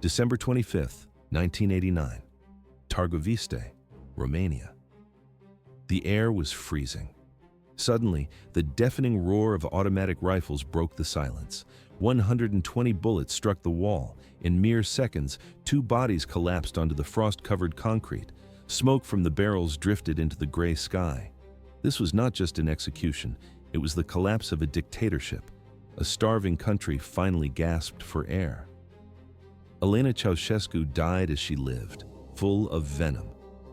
December 25th, 1989. Targoviste, Romania. The air was freezing. Suddenly, the deafening roar of automatic rifles broke the silence. 120 bullets struck the wall. In mere seconds, 2 bodies collapsed onto the frost-covered concrete. Smoke from the barrels drifted into the gray sky. This was not just an execution, it was the collapse of a dictatorship. A starving country finally gasped for air. Elena Ceaușescu died as she lived, full of venom.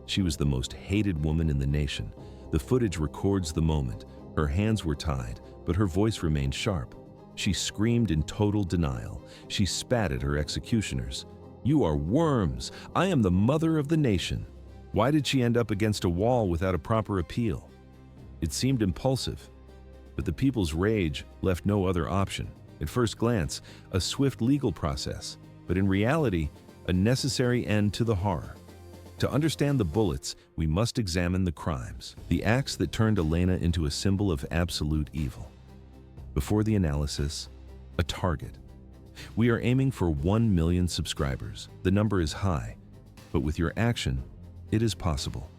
She was the most hated woman in the nation. The footage records the moment. Her hands were tied, but her voice remained sharp. She screamed in total denial. She spat at her executioners. "You are worms! I am the mother of the nation!" Why did she end up against a wall without a proper appeal? It seemed impulsive, but the people's rage left no other option. At first glance, a swift legal process, but in reality, a necessary end to the horror. To understand the bullets, we must examine the crimes, the acts that turned Elena into a symbol of absolute evil. Before the analysis, a target. We are aiming for 1 million subscribers. The number is high, but with your action, it is possible.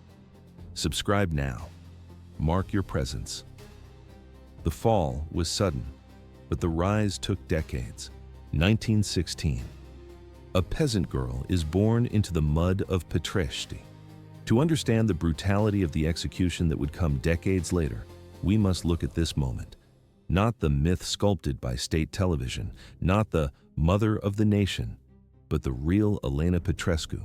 Subscribe now. Mark your presence. The fall was sudden, but the rise took decades. 1916. A peasant girl is born into the mud of Petreshti. To understand the brutality of the execution that would come decades later, we must look at this moment. Not the myth sculpted by state television, not the mother of the nation, but the real Elena Petrescu.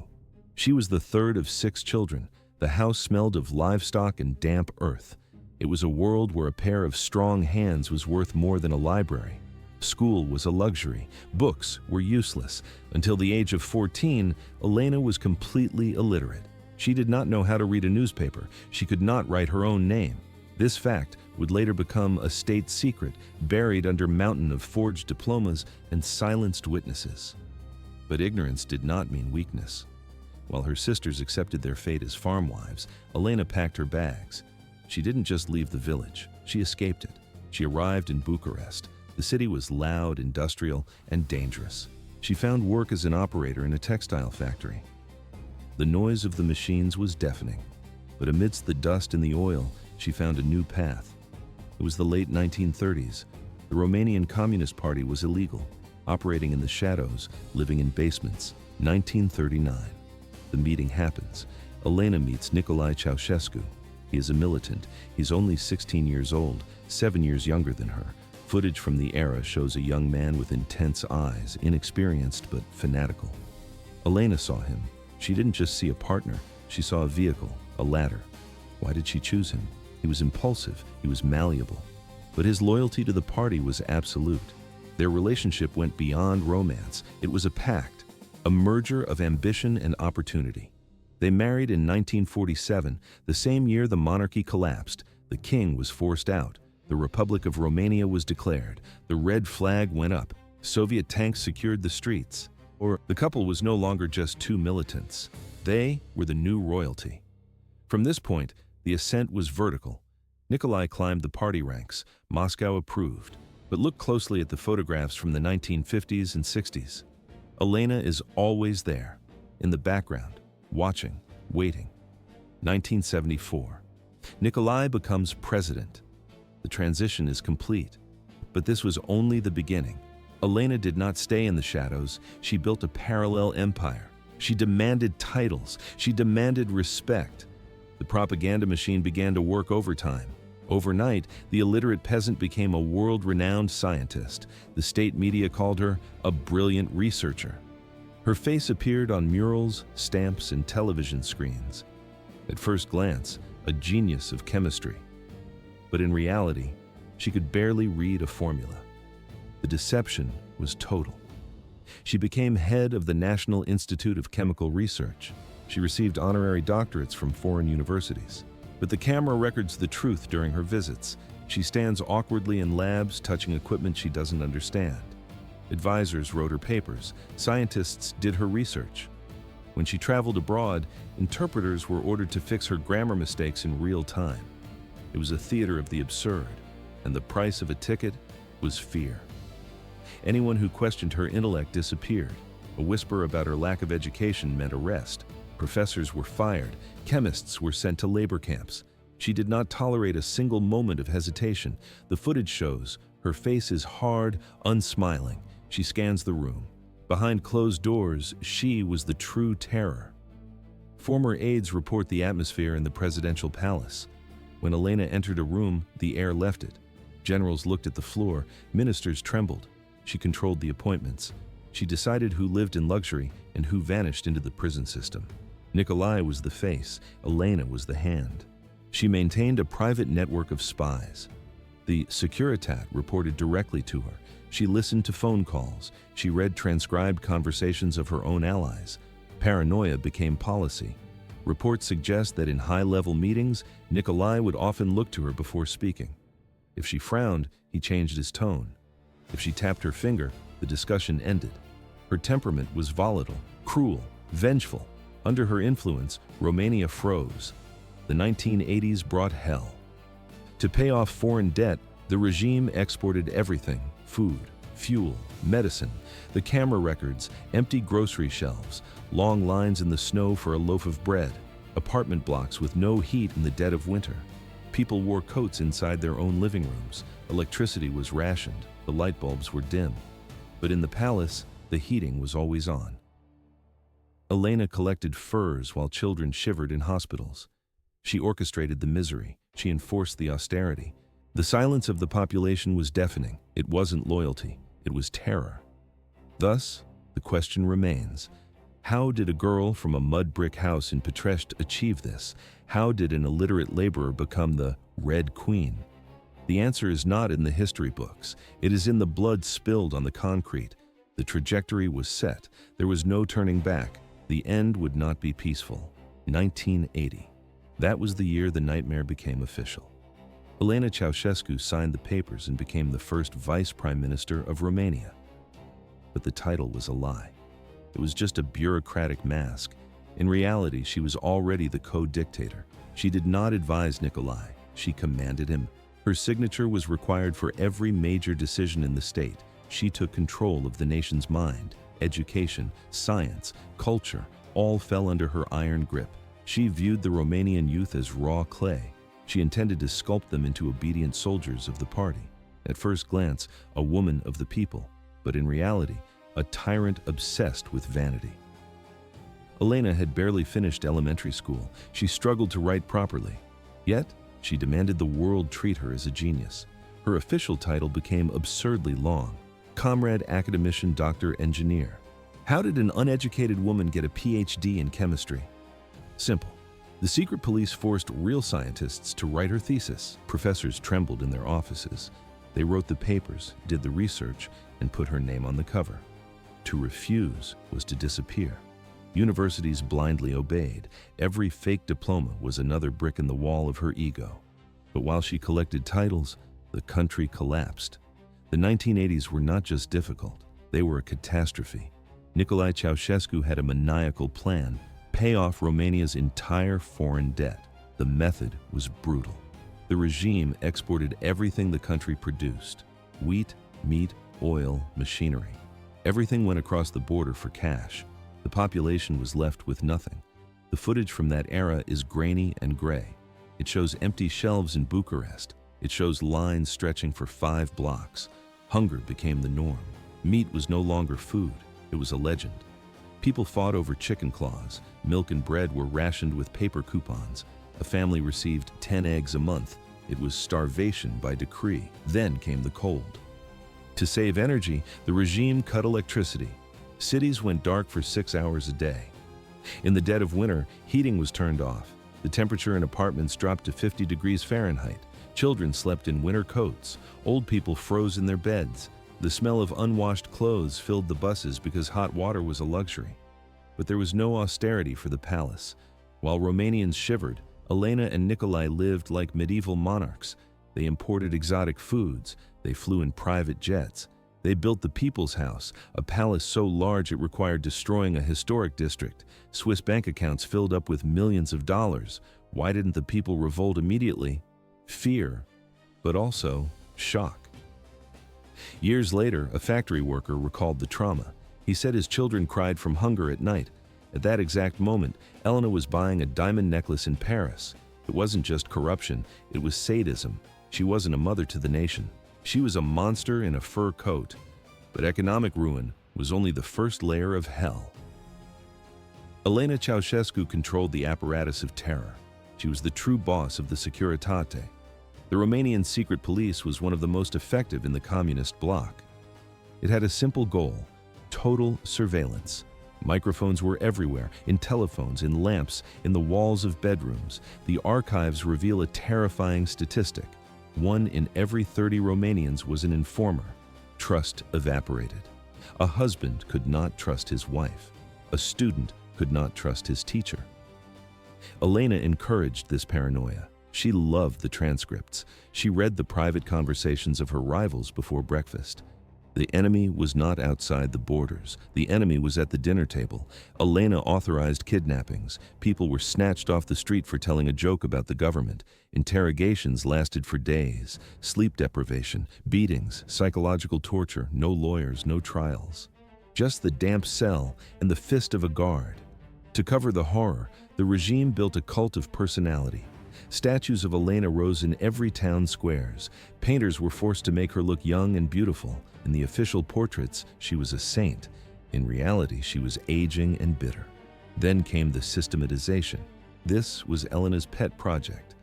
She was the third of 6 children. The house smelled of livestock and damp earth. It was a world where a pair of strong hands was worth more than a library. School was a luxury. Books were useless. Until the age of 14, Elena was completely illiterate. She did not know how to read a newspaper. She could not write her own name. This fact would later become a state secret, buried under a mountain of forged diplomas and silenced witnesses. But ignorance did not mean weakness. While her sisters accepted their fate as farm wives, Elena packed her bags. She didn't just leave the village, she escaped it. She arrived in Bucharest. The city was loud, industrial, and dangerous. She found work as an operator in a textile factory. The noise of the machines was deafening, but amidst the dust and the oil, she found a new path. It was the late 1930s. The Romanian Communist Party was illegal, operating in the shadows, living in basements. 1939. The meeting happens. Elena meets Nicolae Ceaușescu. He is a militant. He's only 16 years old, 7 years younger than her. Footage from the era shows a young man with intense eyes, inexperienced but fanatical. Elena saw him. She didn't just see a partner, she saw a vehicle, a ladder. Why did she choose him? He was impulsive, he was malleable. But his loyalty to the party was absolute. Their relationship went beyond romance. It was a pact, a merger of ambition and opportunity. They married in 1947, the same year the monarchy collapsed. The king was forced out. The Republic of Romania was declared. The red flag went up. Soviet tanks secured the streets. Or the couple was no longer just 2 militants. They were the new royalty. From this point, the ascent was vertical. Nicolae climbed the party ranks. Moscow approved. But look closely at the photographs from the 1950s and 60s. Elena is always there, in the background, watching, waiting. 1974. Nicolae becomes president. The transition is complete. But this was only the beginning. Elena did not stay in the shadows. She built a parallel empire. She demanded titles. She demanded respect. The propaganda machine began to work overtime. Overnight, the illiterate peasant became a world-renowned scientist. The state media called her a brilliant researcher. Her face appeared on murals, stamps, and television screens. At first glance, a genius of chemistry. But in reality, she could barely read a formula. The deception was total. She became head of the National Institute of Chemical Research. She received honorary doctorates from foreign universities. But the camera records the truth during her visits. She stands awkwardly in labs, touching equipment she doesn't understand. Advisors wrote her papers. Scientists did her research. When she traveled abroad, interpreters were ordered to fix her grammar mistakes in real time. It was a theater of the absurd, and the price of a ticket was fear. Anyone who questioned her intellect disappeared. A whisper about her lack of education meant arrest. Professors were fired. Chemists were sent to labor camps. She did not tolerate a single moment of hesitation. The footage shows her face is hard, unsmiling. She scans the room. Behind closed doors, she was the true terror. Former aides report the atmosphere in the presidential palace. When Elena entered a room, the air left it. Generals looked at the floor. Ministers trembled. She controlled the appointments. She decided who lived in luxury and who vanished into the prison system. Nicolae was the face. Elena was the hand. She maintained a private network of spies. The Securitate reported directly to her. She listened to phone calls. She read transcribed conversations of her own allies. Paranoia became policy. Reports suggest that in high-level meetings, Nicolae would often look to her before speaking. If she frowned, he changed his tone. If she tapped her finger, the discussion ended. Her temperament was volatile, cruel, vengeful. Under her influence, Romania froze. The 1980s brought hell. To pay off foreign debt, the regime exported everything: food, fuel, medicine, the camera records, empty grocery shelves, long lines in the snow for a loaf of bread, apartment blocks with no heat in the dead of winter. People wore coats inside their own living rooms. Electricity was rationed. The light bulbs were dim. But in the palace, the heating was always on. Elena collected furs while children shivered in hospitals. She orchestrated the misery. She enforced the austerity. The silence of the population was deafening. It wasn't loyalty. It was terror. Thus, the question remains: how did a girl from a mud brick house in Petrest achieve this? How did an illiterate laborer become the Red Queen? The answer is not in the history books. It is in the blood spilled on the concrete. The trajectory was set. There was no turning back. The end would not be peaceful. 1980. That was the year the nightmare became official. Elena Ceaușescu signed the papers and became the first vice prime minister of Romania. But the title was a lie. It was just a bureaucratic mask. In reality, she was already the co-dictator. She did not advise Nicolae. She commanded him. Her signature was required for every major decision in the state. She took control of the nation's mind. Education, science, culture, all fell under her iron grip. She viewed the Romanian youth as raw clay. She intended to sculpt them into obedient soldiers of the party. At first glance, a woman of the people, but in reality, a tyrant obsessed with vanity. Elena had barely finished elementary school. She struggled to write properly. Yet, she demanded the world treat her as a genius. Her official title became absurdly long: Comrade Academician Doctor Engineer. How did an uneducated woman get a PhD in chemistry? Simple. The secret police forced real scientists to write her thesis. Professors trembled in their offices. They wrote the papers, did the research, and put her name on the cover. To refuse was to disappear. Universities blindly obeyed. Every fake diploma was another brick in the wall of her ego. But while she collected titles, the country collapsed. The 1980s were not just difficult, they were a catastrophe. Nicolae Ceaușescu had a maniacal plan: pay off Romania's entire foreign debt. The method was brutal. The regime exported everything the country produced: wheat, meat, oil, machinery. Everything went across the border for cash. The population was left with nothing. The footage from that era is grainy and gray. It shows empty shelves in Bucharest. It shows lines stretching for 5 blocks. Hunger became the norm. Meat was no longer food. It was a legend. People fought over chicken claws. Milk and bread were rationed with paper coupons. A family received 10 eggs a month. It was starvation by decree. Then came the cold. To save energy, the regime cut electricity. Cities went dark for 6 hours a day. In the dead of winter, heating was turned off. The temperature in apartments dropped to 50 degrees Fahrenheit. Children slept in winter coats. Old people froze in their beds. The smell of unwashed clothes filled the buses because hot water was a luxury. But there was no austerity for the palace. While Romanians shivered, Elena and Nicolae lived like medieval monarchs. They imported exotic foods. They flew in private jets. They built the People's House, a palace so large it required destroying a historic district. Swiss bank accounts filled up with millions of dollars. Why didn't the people revolt immediately? Fear, but also shock. Years later, a factory worker recalled the trauma. He said his children cried from hunger at night. At that exact moment, Elena was buying a diamond necklace in Paris. It wasn't just corruption, it was sadism. She wasn't a mother to the nation. She was a monster in a fur coat. But economic ruin was only the first layer of hell. Elena Ceaușescu controlled the apparatus of terror. She was the true boss of the Securitate. The Romanian secret police was one of the most effective in the communist bloc. It had a simple goal: total surveillance. Microphones were everywhere, in telephones, in lamps, in the walls of bedrooms. The archives reveal a terrifying statistic. 1 in every 30 Romanians was an informer. Trust evaporated. A husband could not trust his wife. A student could not trust his teacher. Elena encouraged this paranoia. She loved the transcripts. She read the private conversations of her rivals before breakfast. The enemy was not outside the borders. The enemy was at the dinner table. Elena authorized kidnappings. People were snatched off the street for telling a joke about the government. Interrogations lasted for days. Sleep deprivation, beatings, psychological torture, no lawyers, no trials. Just the damp cell and the fist of a guard. To cover the horror, the regime built a cult of personality. Statues of Elena rose in every town squares. Painters were forced to make her look young and beautiful. In the official portraits, she was a saint. In reality, she was aging and bitter. Then came the systematization. This was Elena's pet project.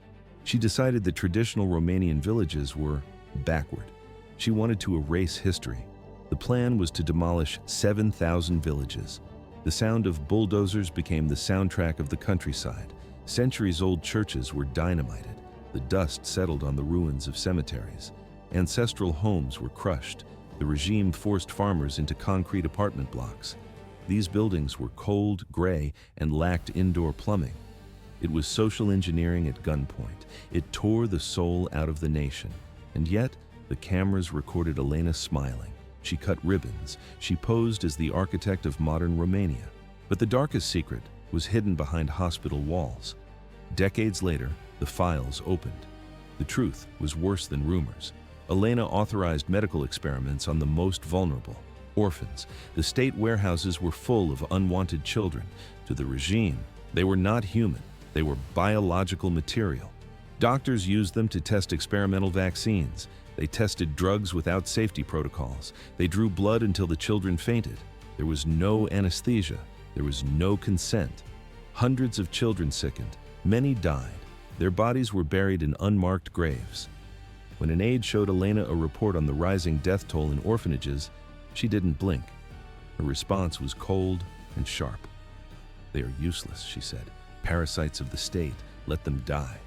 She decided that traditional Romanian villages were backward. She wanted to erase history. The plan was to demolish 7,000 villages. The sound of bulldozers became the soundtrack of the countryside. Centuries-old churches were dynamited. The dust settled on the ruins of cemeteries. Ancestral homes were crushed. The regime forced farmers into concrete apartment blocks. These buildings were cold, gray, and lacked indoor plumbing. It was social engineering at gunpoint. It tore the soul out of the nation. And yet, the cameras recorded Elena smiling. She cut ribbons. She posed as the architect of modern Romania. But the darkest secret was hidden behind hospital walls. Decades later, the files opened. The truth was worse than rumors. Elena authorized medical experiments on the most vulnerable, orphans. The state warehouses were full of unwanted children. To the regime, they were not human. They were biological material. Doctors used them to test experimental vaccines. They tested drugs without safety protocols. They drew blood until the children fainted. There was no anesthesia. There was no consent. Hundreds of children sickened. Many died. Their bodies were buried in unmarked graves. When an aide showed Elena a report on the rising death toll in orphanages, she didn't blink. Her response was cold and sharp. "They are useless," she said. "Parasites of the state. Let them die."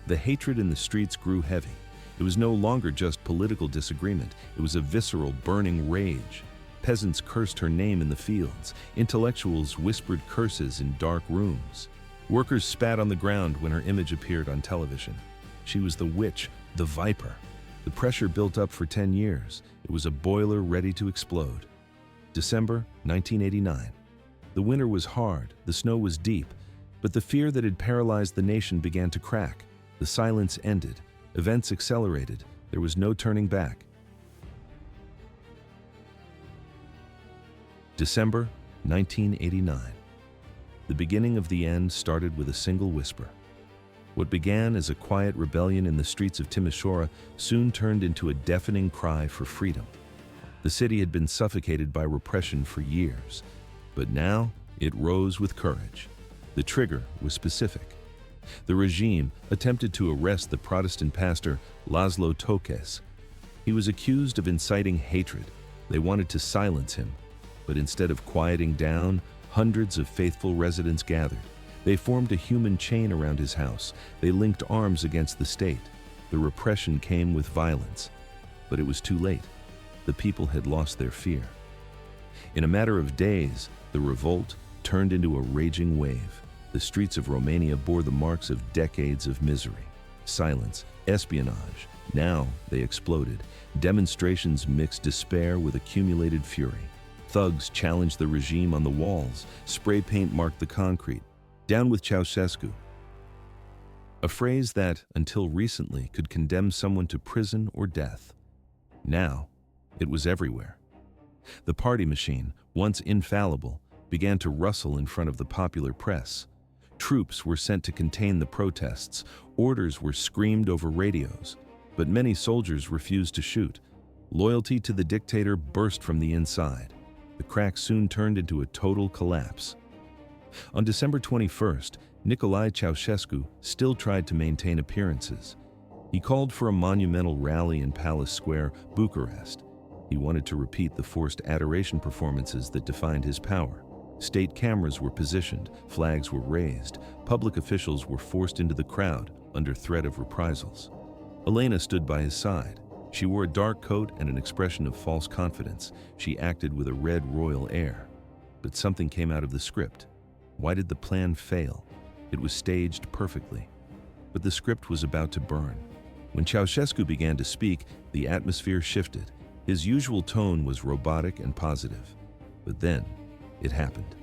The hatred in the streets grew heavy. It was no longer just political disagreement. It was a visceral, burning rage. Peasants cursed her name in the fields. Intellectuals whispered curses in dark rooms. Workers spat on the ground when her image appeared on television. She was the witch, the viper. The pressure built up for 10 years. It was a boiler ready to explode. December 1989. The winter was hard, the snow was deep, but the fear that had paralyzed the nation began to crack. The silence ended. Events accelerated. There was no turning back. December 1989. The beginning of the end started with a single whisper. What began as a quiet rebellion in the streets of Timișoara soon turned into a deafening cry for freedom. The city had been suffocated by repression for years, but now it rose with courage. The trigger was specific. The regime attempted to arrest the Protestant pastor Laszlo Tokes. He was accused of inciting hatred. They wanted to silence him, but instead of quieting down, hundreds of faithful residents gathered. They formed a human chain around his house. They linked arms against the state. The repression came with violence, but it was too late. The people had lost their fear. In a matter of days, the revolt turned into a raging wave. The streets of Romania bore the marks of decades of misery, silence, espionage. Now they exploded. Demonstrations mixed despair with accumulated fury. Thugs challenged the regime on the walls. Spray paint marked the concrete. "Down with Ceaușescu." A phrase that, until recently, could condemn someone to prison or death. Now, it was everywhere. The party machine, once infallible, began to rustle in front of the popular press. Troops were sent to contain the protests. Orders were screamed over radios, but many soldiers refused to shoot. Loyalty to the dictator burst from the inside. The crack soon turned into a total collapse. On December 21st, Nicolae Ceaușescu still tried to maintain appearances. He called for a monumental rally in Palace Square, Bucharest. He wanted to repeat the forced adoration performances that defined his power. State cameras were positioned, flags were raised, public officials were forced into the crowd under threat of reprisals. Elena stood by his side. She wore a dark coat and an expression of false confidence. She acted with a red royal air. But something came out of the script. Why did the plan fail? It was staged perfectly. But the script was about to burn. When Ceaușescu began to speak, the atmosphere shifted. His usual tone was robotic and positive. But then, it happened.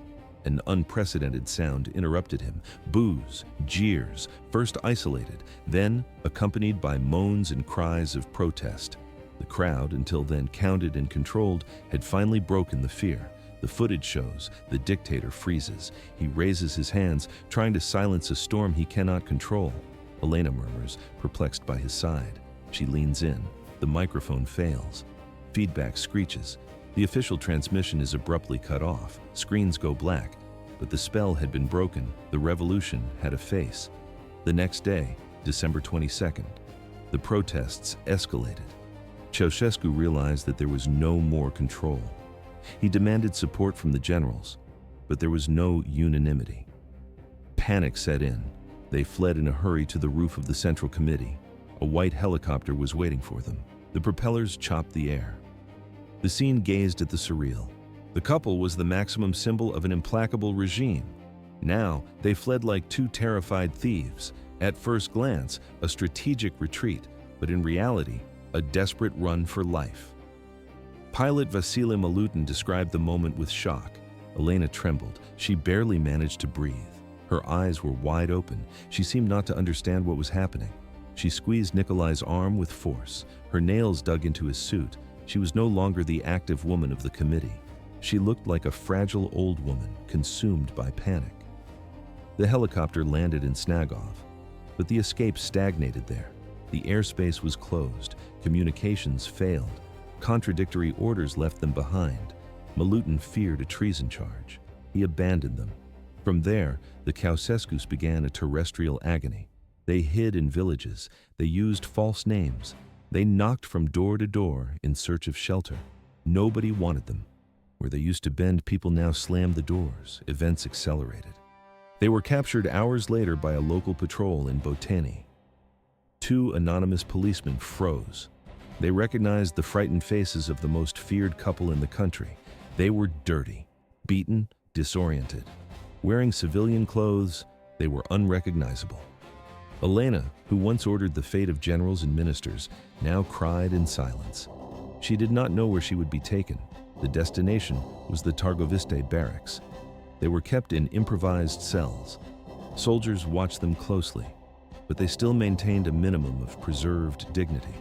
An unprecedented sound interrupted him. Boos, jeers, first isolated, then accompanied by moans and cries of protest. The crowd, until then counted and controlled, had finally broken the fear. The footage shows the dictator freezes. He raises his hands, trying to silence a storm he cannot control. Elena murmurs, perplexed by his side. She leans in. The microphone fails. Feedback screeches. The official transmission is abruptly cut off. Screens go black. But the spell had been broken. The revolution had a face. The next day, December 22nd, the protests escalated. Ceaușescu realized that there was no more control. He demanded support from the generals, but there was no unanimity. Panic set in. They fled in a hurry to the roof of the Central Committee. A white helicopter was waiting for them. The propellers chopped the air. The scene gazed at the surreal. The couple was the maximum symbol of an implacable regime. Now, they fled like two terrified thieves. At first glance, a strategic retreat, but in reality, a desperate run for life. Pilot Vasile Milutin described the moment with shock. Elena trembled. She barely managed to breathe. Her eyes were wide open. She seemed not to understand what was happening. She squeezed Nicolae's arm with force. Her nails dug into his suit. She was no longer the active woman of the committee. She looked like a fragile old woman, consumed by panic. The helicopter landed in Snagov, but the escape stagnated there. The airspace was closed. Communications failed. Contradictory orders left them behind. Milutin feared a treason charge. He abandoned them. From there, the Ceaușescus began a terrestrial agony. They hid in villages. They used false names. They knocked from door to door in search of shelter. Nobody wanted them. Where they used to bend, people now slammed the doors. Events accelerated. They were captured hours later by a local patrol in Botany. Two anonymous policemen froze. They recognized the frightened faces of the most feared couple in the country. They were dirty, beaten, disoriented. Wearing civilian clothes, they were unrecognizable. Elena, who once ordered the fate of generals and ministers, now cried in silence. She did not know where she would be taken. The destination was the Targoviste barracks. They were kept in improvised cells. Soldiers watched them closely, but they still maintained a minimum of preserved dignity.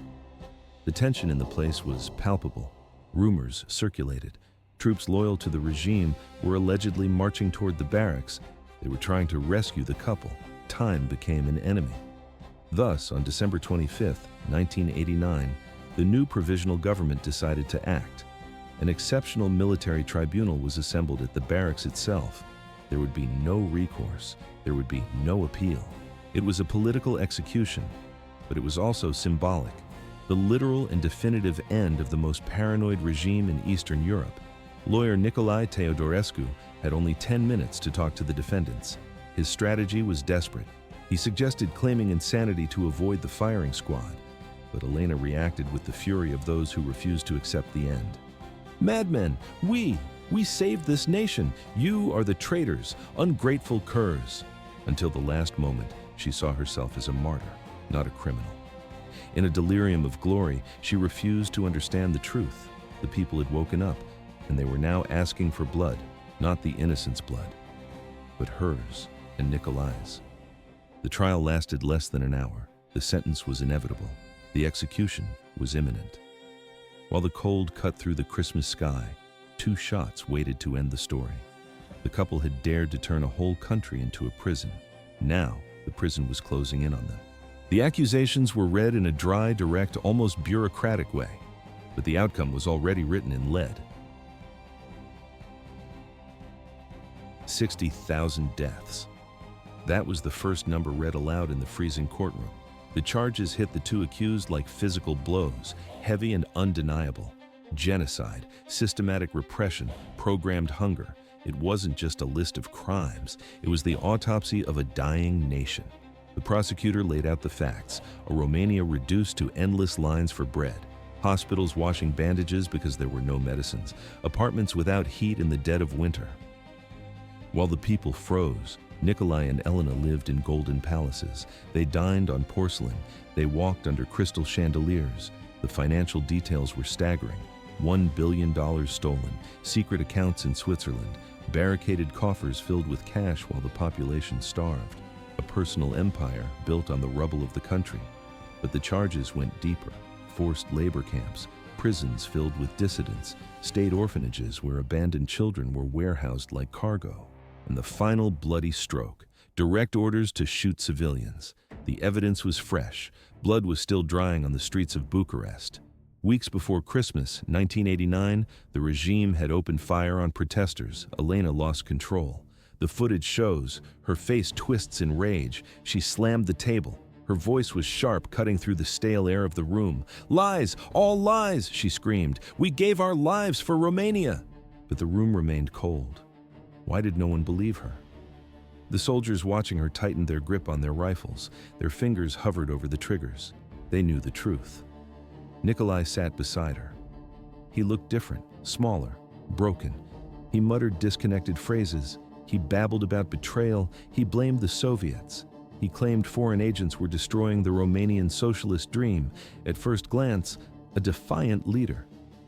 The tension in the place was palpable. Rumors circulated. Troops loyal to the regime were allegedly marching toward the barracks. They were trying to rescue the couple. Time became an enemy. Thus, on December 25, 1989, the new provisional government decided to act. An exceptional military tribunal was assembled at the barracks itself. There would be no recourse. There would be no appeal. It was a political execution, but it was also symbolic. The literal and definitive end of the most paranoid regime in Eastern Europe. Lawyer Nicolae Teodorescu had only 10 minutes to talk to the defendants. His strategy was desperate. He suggested claiming insanity to avoid the firing squad, but Elena reacted with the fury of those who refused to accept the end. "Madmen, we saved this nation. You are the traitors, ungrateful curs." Until the last moment, she saw herself as a martyr, not a criminal. In a delirium of glory, she refused to understand the truth. The people had woken up, and they were now asking for blood, not the innocent's blood, but hers and Nicolae's. The trial lasted less than an hour. The sentence was inevitable. The execution was imminent. While the cold cut through the Christmas sky, 2 shots waited to end the story. The couple had dared to turn a whole country into a prison. Now, the prison was closing in on them. The accusations were read in a dry, direct, almost bureaucratic way, but the outcome was already written in lead. 60,000 deaths. That was the first number read aloud in the freezing courtroom. The charges hit the 2 accused like physical blows, heavy and undeniable. Genocide, systematic repression, programmed hunger. It wasn't just a list of crimes, it was the autopsy of a dying nation. The prosecutor laid out the facts: a Romania reduced to endless lines for bread, hospitals washing bandages because there were no medicines, apartments without heat in the dead of winter. While the people froze, Nicolae and Elena lived in golden palaces. They dined on porcelain. They walked under crystal chandeliers. The financial details were staggering. $1 billion stolen, secret accounts in Switzerland, barricaded coffers filled with cash while the population starved. A personal empire built on the rubble of the country. But the charges went deeper. Forced labor camps, prisons filled with dissidents, state orphanages where abandoned children were warehoused like cargo. And the final bloody stroke, direct orders to shoot civilians. The evidence was fresh. Blood was still drying on the streets of Bucharest. Weeks before Christmas, 1989, the regime had opened fire on protesters. Elena lost control. The footage shows. Her face twists in rage. She slammed the table. Her voice was sharp, cutting through the stale air of the room. "Lies! All lies!" she screamed. "We gave our lives for Romania!" But the room remained cold. Why did no one believe her? The soldiers watching her tightened their grip on their rifles. Their fingers hovered over the triggers. They knew the truth. Nicolae sat beside her. He looked different, smaller, broken. He muttered disconnected phrases. He babbled about betrayal. He blamed the Soviets. He claimed foreign agents were destroying the Romanian socialist dream. At first glance, a defiant leader.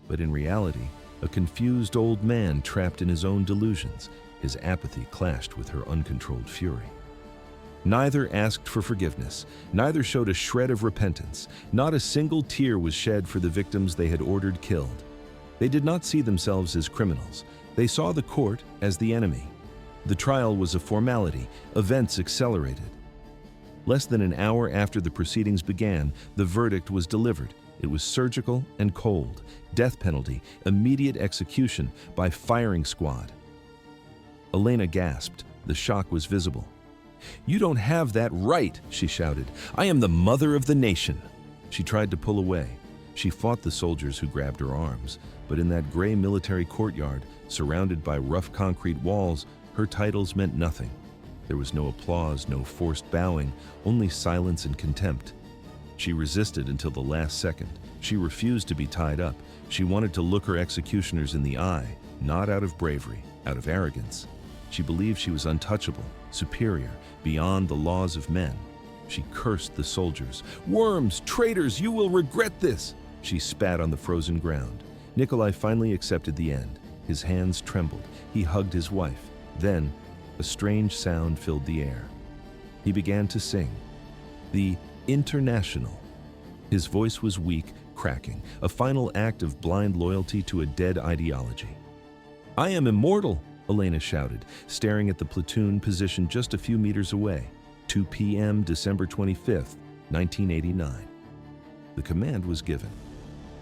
But in reality, a confused old man trapped in his own delusions. His apathy clashed with her uncontrolled fury. Neither asked for forgiveness. Neither showed a shred of repentance. Not a single tear was shed for the victims they had ordered killed. They did not see themselves as criminals. They saw the court as the enemy. The trial was a formality. Events accelerated. Less than an hour after the proceedings began, the verdict was delivered. It was surgical and cold. Death penalty, immediate execution by firing squad. Elena gasped. The shock was visible. "You don't have that right," she shouted. "I am the mother of the nation." She tried to pull away. She fought the soldiers who grabbed her arms. But in that gray military courtyard, surrounded by rough concrete walls, her titles meant nothing. There was no applause, no forced bowing, only silence and contempt. She resisted until the last second. She refused to be tied up. She wanted to look her executioners in the eye, not out of bravery, out of arrogance. She believed she was untouchable, superior, beyond the laws of men. She cursed the soldiers. "Worms, traitors, you will regret this!" She spat on the frozen ground. Nicolae finally accepted the end. His hands trembled. He hugged his wife. Then, a strange sound filled the air. He began to sing. The International. His voice was weak, cracking, a final act of blind loyalty to a dead ideology. "I am immortal!" Elena shouted, staring at the platoon positioned just a few meters away. 2 p.m., December 25th, 1989. The command was given.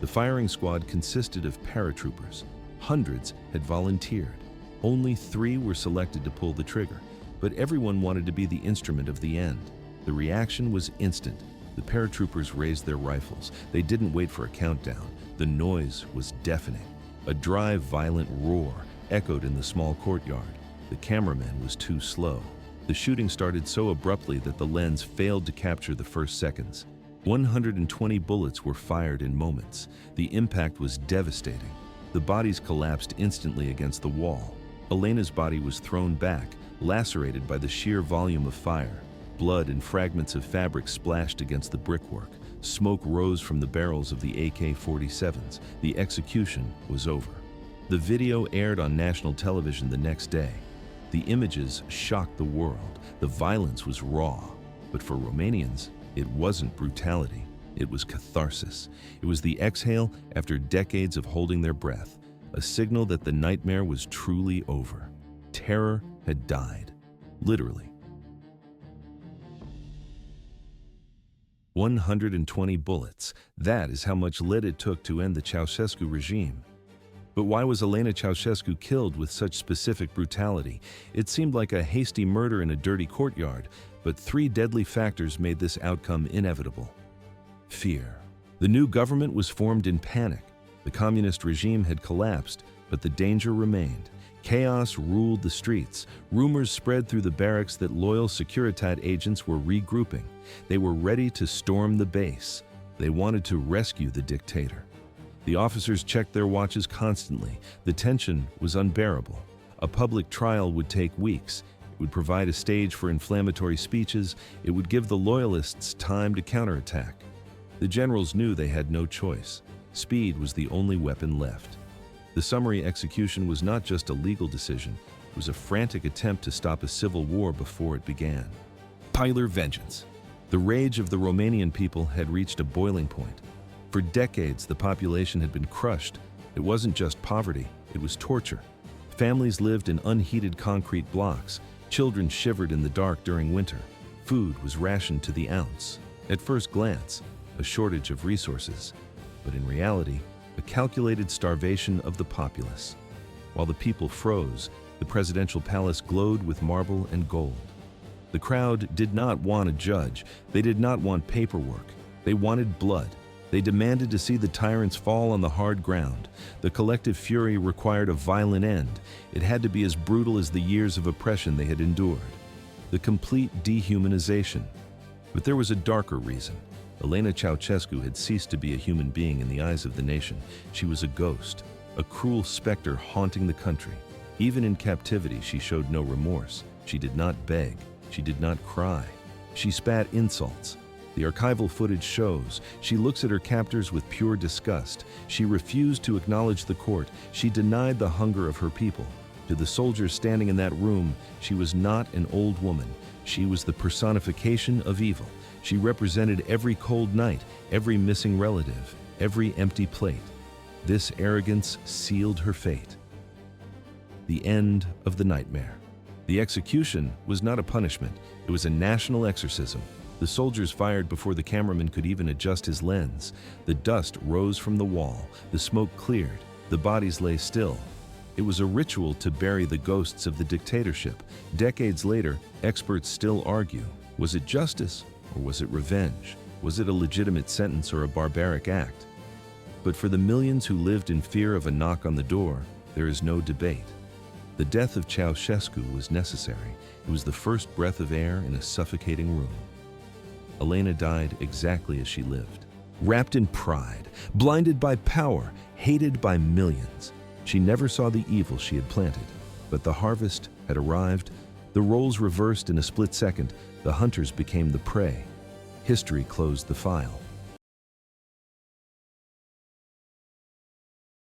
The firing squad consisted of paratroopers. Hundreds had volunteered. Only 3 were selected to pull the trigger, but everyone wanted to be the instrument of the end. The reaction was instant. The paratroopers raised their rifles. They didn't wait for a countdown. The noise was deafening. A dry, violent roar echoed in the small courtyard. The cameraman was too slow. The shooting started so abruptly that the lens failed to capture the first seconds. 120 bullets were fired in moments. The impact was devastating. The bodies collapsed instantly against the wall. Elena's body was thrown back, lacerated by the sheer volume of fire. Blood and fragments of fabric splashed against the brickwork. Smoke rose from the barrels of the AK-47s. The execution was over. The video aired on national television the next day. The images shocked the world. The violence was raw. But for Romanians, it wasn't brutality. It was catharsis. It was the exhale after decades of holding their breath. a signal that the nightmare was truly over. Terror had died, literally. 120 bullets. That is how much lead it took to end the Ceaușescu regime. But why was Elena Ceaușescu killed with such specific brutality? It seemed like a hasty murder in a dirty courtyard, but three deadly factors made this outcome inevitable. Fear. The new government was formed in panic. The communist regime had collapsed, but the danger remained. Chaos ruled the streets. Rumors spread through the barracks that loyal Securitate agents were regrouping. They were ready to storm the base. They wanted to rescue the dictator. The officers checked their watches constantly. The tension was unbearable. A public trial would take weeks. It would provide a stage for inflammatory speeches. It would give the loyalists time to counterattack. The generals knew they had no choice. Speed was the only weapon left. The summary execution was not just a legal decision. It was a frantic attempt to stop a civil war before it began. Popular vengeance. The rage of the Romanian people had reached a boiling point. For decades, the population had been crushed. It wasn't just poverty, it was torture. Families lived in unheated concrete blocks. Children shivered in the dark during winter. Food was rationed to the ounce. At first glance, a shortage of resources, but in reality, a calculated starvation of the populace. While the people froze, the presidential palace glowed with marble and gold. The crowd did not want a judge. They did not want paperwork. They wanted blood. They demanded to see the tyrants fall on the hard ground. The collective fury required a violent end. It had to be as brutal as the years of oppression they had endured. The complete dehumanization. But there was a darker reason. Elena Ceaușescu had ceased to be a human being in the eyes of the nation. She was a ghost, a cruel specter haunting the country. Even in captivity, she showed no remorse. She did not beg. She did not cry. She spat insults. The archival footage shows she looks at her captors with pure disgust. She refused to acknowledge the court. She denied the hunger of her people. To the soldiers standing in that room, she was not an old woman. She was the personification of evil. She represented every cold night, every missing relative, every empty plate. This arrogance sealed her fate. The end of the nightmare. The execution was not a punishment. It was a national exorcism. The soldiers fired before the cameraman could even adjust his lens. The dust rose from the wall. The smoke cleared. The bodies lay still. It was a ritual to bury the ghosts of the dictatorship. Decades later, experts still argue. Was it justice or was it revenge? Was it a legitimate sentence or a barbaric act? But for the millions who lived in fear of a knock on the door, there is no debate. The death of Ceaușescu was necessary. It was the first breath of air in a suffocating room. Elena died exactly as she lived. Wrapped in pride, blinded by power, hated by millions. She never saw the evil she had planted. But the harvest had arrived. The roles reversed in a split second. The hunters became the prey. History closed the file.